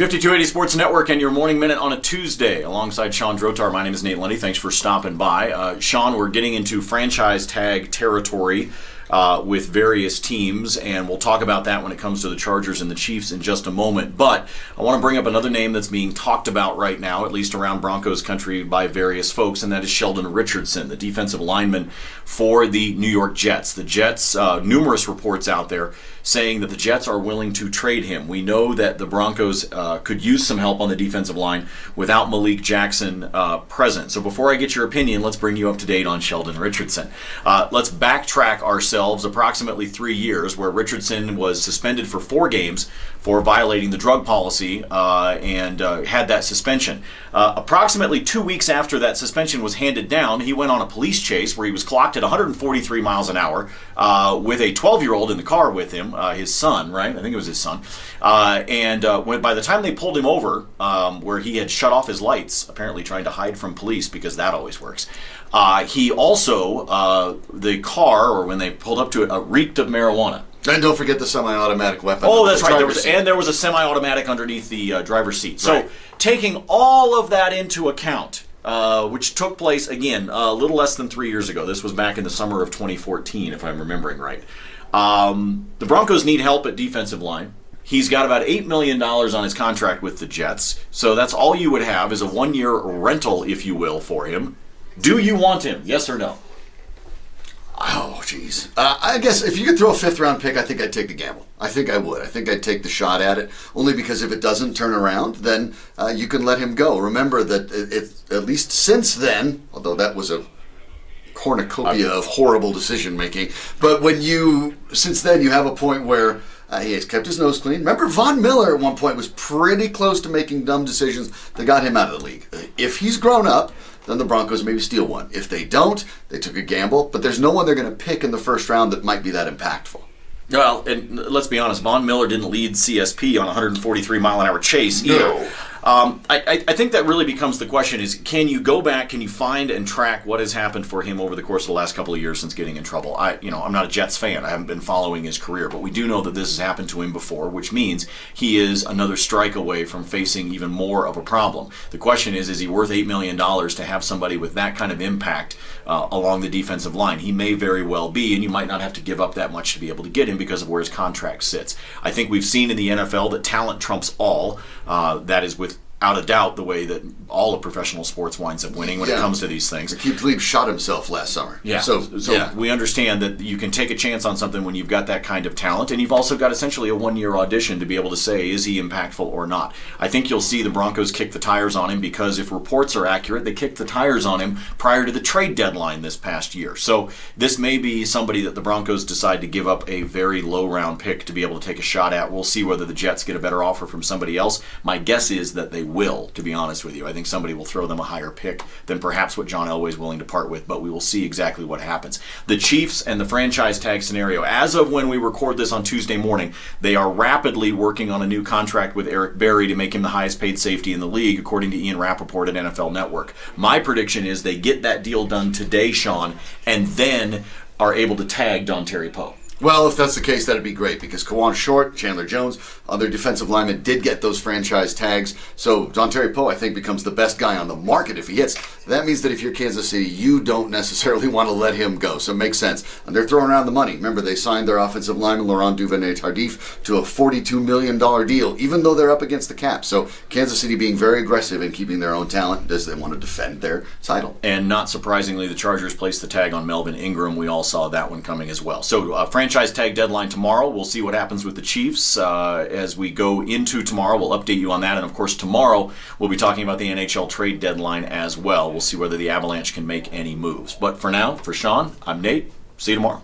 5280 Sports Network and your Morning Minute on a Tuesday alongside Shawn Drotar. My name is Nate Lundy. Thanks for stopping by. Shawn, we're getting into franchise tag territory with various teams, and we'll talk about that when it comes to the Chargers and the Chiefs in just a moment. But I want to bring up another name that's being talked about right now, at least around Broncos country, by various folks, and that is Sheldon Richardson, the defensive lineman for the New York Jets. The Jets, numerous reports out there saying that the Jets are willing to trade him. We know that the Broncos could use some help on the defensive line without Malik Jackson present. So before I get your opinion, let's bring you up to date on Sheldon Richardson. Let's backtrack ourselves approximately 3 years, where Richardson was suspended for 4 games for violating the drug policy and had that suspension. Approximately 2 weeks after that suspension was handed down, he went on a police chase where he was clocked at 143 miles an hour with a 12-year-old in the car with him, his son, right? I think it was his son. When by the time they pulled him over, where he had shut off his lights, apparently trying to hide from police because that always works, he also, the car, or when they pulled up to it, reeked of marijuana. And don't forget the semi-automatic weapon. Oh, that's right. There was a semi-automatic underneath the driver's seat. So right. Taking all of that into account, which took place, again, a little less than 3 years ago. This was back in the summer of 2014, if I'm remembering right. The Broncos need help at defensive line. He's got about $8 million on his contract with the Jets. So that's all you would have is a one-year rental, if you will, for him. Do you want him? Yes or no? Oh, jeez. I guess if you could throw a 5th-round pick, I think I'd take the gamble. I think I would. I think I'd take the shot at it, only because if it doesn't turn around, then you can let him go. Remember that at least since then, although that was a cornucopia of horrible decision-making, but since then you have a point where he has kept his nose clean. Remember, Von Miller at one point was pretty close to making dumb decisions that got him out of the league. If he's grown up, then the Broncos maybe steal one. If they don't, they took a gamble, but there's no one they're going to pick in the first round that might be that impactful. Well, and let's be honest, Von Miller didn't lead CSP on a 143-mile-an-hour chase either. No. I think that really becomes the question is, can you go back, can you find and track what has happened for him over the course of the last couple of years since getting in trouble? I'm not a Jets fan. I haven't been following his career, but we do know that this has happened to him before, which means he is another strike away from facing even more of a problem. The question is he worth $8 million to have somebody with that kind of impact along the defensive line? He may very well be, and you might not have to give up that much to be able to get him because of where his contract sits. I think we've seen in the NFL that talent trumps all. That is without a doubt the way that all of professional sports winds up winning when it comes to these things. Aqib Talib shot himself last summer. Yeah. So we understand that you can take a chance on something when you've got that kind of talent, and you've also got essentially a one-year audition to be able to say, is he impactful or not? I think you'll see the Broncos kick the tires on him because if reports are accurate, they kicked the tires on him prior to the trade deadline this past year. So this may be somebody that the Broncos decide to give up a very low-round pick to be able to take a shot at. We'll see whether the Jets get a better offer from somebody else. My guess is that they will, to be honest with you. I think somebody will throw them a higher pick than perhaps what John Elway's willing to part with, but we will see exactly what happens. The Chiefs and the franchise tag scenario, as of when we record this on Tuesday morning, they are rapidly working on a new contract with Eric Berry to make him the highest paid safety in the league, according to Ian Rappaport at NFL Network. My prediction is they get that deal done today, Shawn, and then are able to tag Dontari Poe. Well, if that's the case, that'd be great because Kawan Short, Chandler Jones, other defensive linemen did get those franchise tags. So Dontari Poe, I think, becomes the best guy on the market if he hits. That means that if you're Kansas City, you don't necessarily want to let him go. So it makes sense. And they're throwing around the money. Remember, they signed their offensive lineman, Laurent Duvernay-Tardif, to a $42 million deal, even though they're up against the cap. So Kansas City being very aggressive in keeping their own talent as they want to defend their title. And not surprisingly, the Chargers placed the tag on Melvin Ingram. We all saw that one coming as well. So franchise tag deadline tomorrow. We'll see what happens with the Chiefs as we go into tomorrow. We'll update you on that. And of course, tomorrow we'll be talking about the NHL trade deadline as well. We'll see whether the Avalanche can make any moves. But for now, for Shawn, I'm Nate. See you tomorrow.